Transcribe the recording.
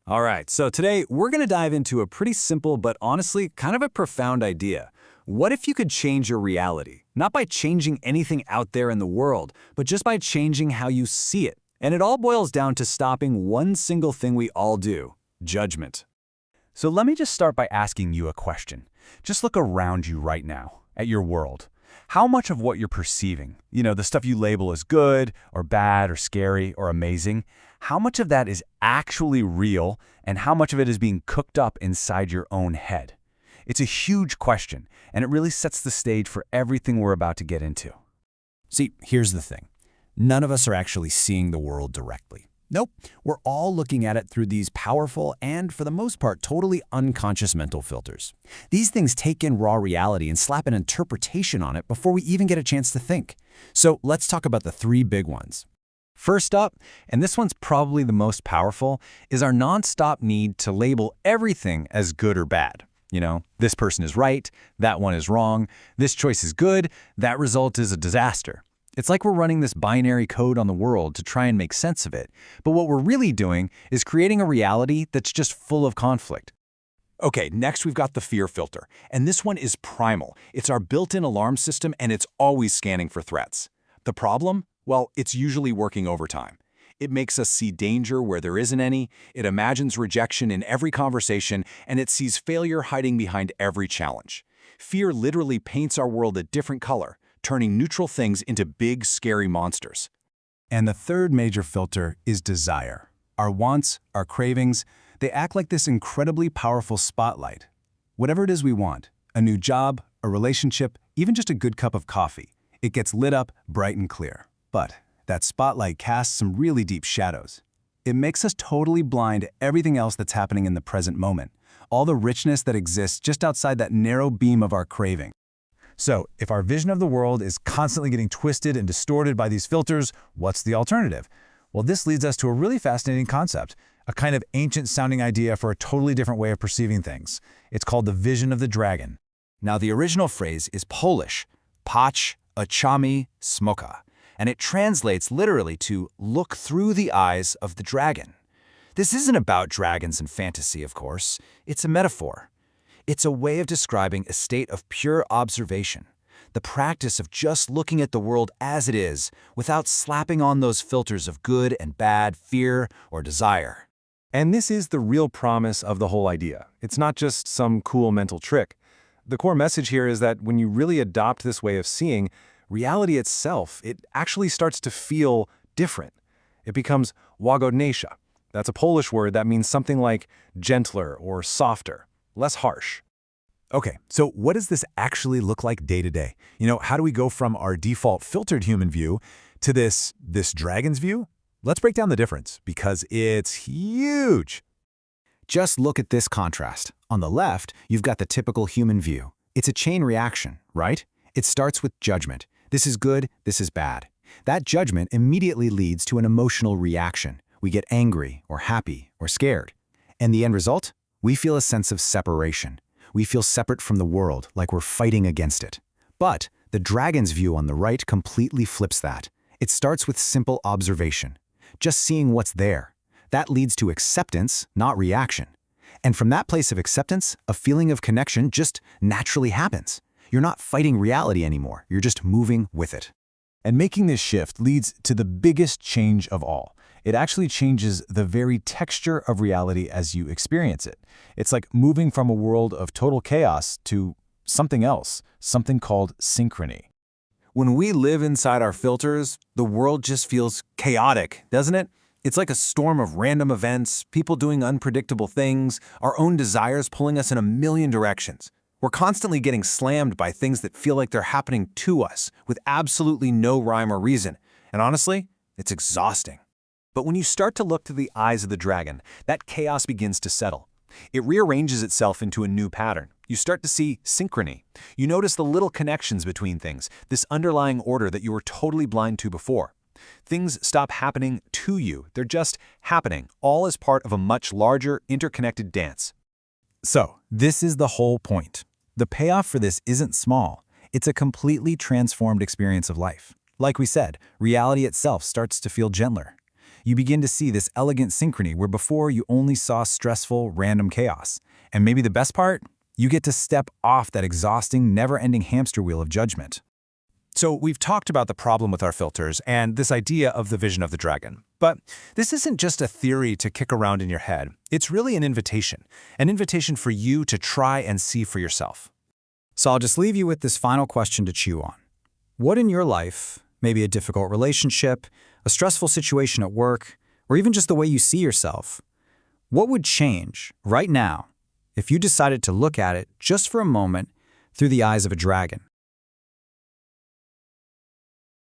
All right, so today we're going to dive into a pretty simple but honestly kind of a profound idea. What if you could change your reality? Not by changing anything out there in the world, but just by changing how you see it. And it all boils down to stopping one single thing we all do: judgment. So let me just start by asking you a question. Just look around you right now, at your world. How much of what you're perceiving, the stuff you label as good or bad or scary or amazing, how much of that is actually real and how much of it is being cooked up inside your own head? It's a huge question, and it really sets the stage for everything we're about to get into. See, here's the thing. None of us are actually seeing the world directly. Nope, we're all looking at it through these powerful and, for the most part, totally unconscious mental filters. These things take in raw reality and slap an interpretation on it before we even get a chance to think. So let's talk about the three big ones. First up, and this one's probably the most powerful, is our nonstop need to label everything as good or bad. This person is right, that one is wrong, this choice is good, that result is a disaster. It's like we're running this binary code on the world to try and make sense of it, but what we're really doing is creating a reality that's just full of conflict. Okay, next we've got the fear filter, and this one is primal. It's our built-in alarm system, and it's always scanning for threats. The problem? Well, it's usually working overtime. It makes us see danger where there isn't any, it imagines rejection in every conversation, and it sees failure hiding behind every challenge. Fear literally paints our world a different color, turning neutral things into big, scary monsters. And the third major filter is desire. Our wants, our cravings, they act like this incredibly powerful spotlight. Whatever it is we want, a new job, a relationship, even just a good cup of coffee, it gets lit up bright and clear. But that spotlight casts some really deep shadows. It makes us totally blind to everything else that's happening in the present moment, all the richness that exists just outside that narrow beam of our craving. So, if our vision of the world is constantly getting twisted and distorted by these filters, what's the alternative? Well, this leads us to a really fascinating concept, a kind of ancient-sounding idea for a totally different way of perceiving things. It's called the vision of the dragon. Now, the original phrase is Polish, "Patrz oczami smoka," and it translates literally to "look through the eyes of the dragon." This isn't about dragons and fantasy, of course. It's a metaphor. It's a way of describing a state of pure observation, the practice of just looking at the world as it is without slapping on those filters of good and bad, fear or desire. And this is the real promise of the whole idea. It's not just some cool mental trick. The core message here is that when you really adopt this way of seeing, reality itself, it actually starts to feel different. It becomes łagodniejsza. That's a Polish word that means something like gentler or softer, less harsh. Okay, so what does this actually look like day to day? How do we go from our default filtered human view to this dragon's view? Let's break down the difference, because it's huge. Just look at this contrast. On the left, you've got the typical human view. It's a chain reaction, right? It starts with judgment. This is good, this is bad. That judgment immediately leads to an emotional reaction. We get angry or happy or scared. And the end result? We feel a sense of separation. We feel separate from the world, like we're fighting against it. But the dragon's view on the right completely flips that. It starts with simple observation, just seeing what's there. That leads to acceptance, not reaction. And from that place of acceptance, a feeling of connection just naturally happens. You're not fighting reality anymore. You're just moving with it. And making this shift leads to the biggest change of all. It actually changes the very texture of reality as you experience it. It's like moving from a world of total chaos to something else, something called synchrony. When we live inside our filters, the world just feels chaotic, doesn't it? It's like a storm of random events, people doing unpredictable things, our own desires pulling us in a million directions. We're constantly getting slammed by things that feel like they're happening to us with absolutely no rhyme or reason. And honestly, it's exhausting. But when you start to look through the eyes of the dragon, that chaos begins to settle. It rearranges itself into a new pattern. You start to see synchrony. You notice the little connections between things, this underlying order that you were totally blind to before. Things stop happening to you. They're just happening, all as part of a much larger, interconnected dance. So, this is the whole point. The payoff for this isn't small. It's a completely transformed experience of life. Like we said, reality itself starts to feel gentler. You begin to see this elegant synchrony where before you only saw stressful, random chaos. And maybe the best part? You get to step off that exhausting, never-ending hamster wheel of judgment. So we've talked about the problem with our filters and this idea of the vision of the dragon. But this isn't just a theory to kick around in your head. It's really an invitation for you to try and see for yourself. So I'll just leave you with this final question to chew on. What in your life, maybe a difficult relationship, a stressful situation at work, or even just the way you see yourself, what would change right now if you decided to look at it just for a moment through the eyes of a dragon?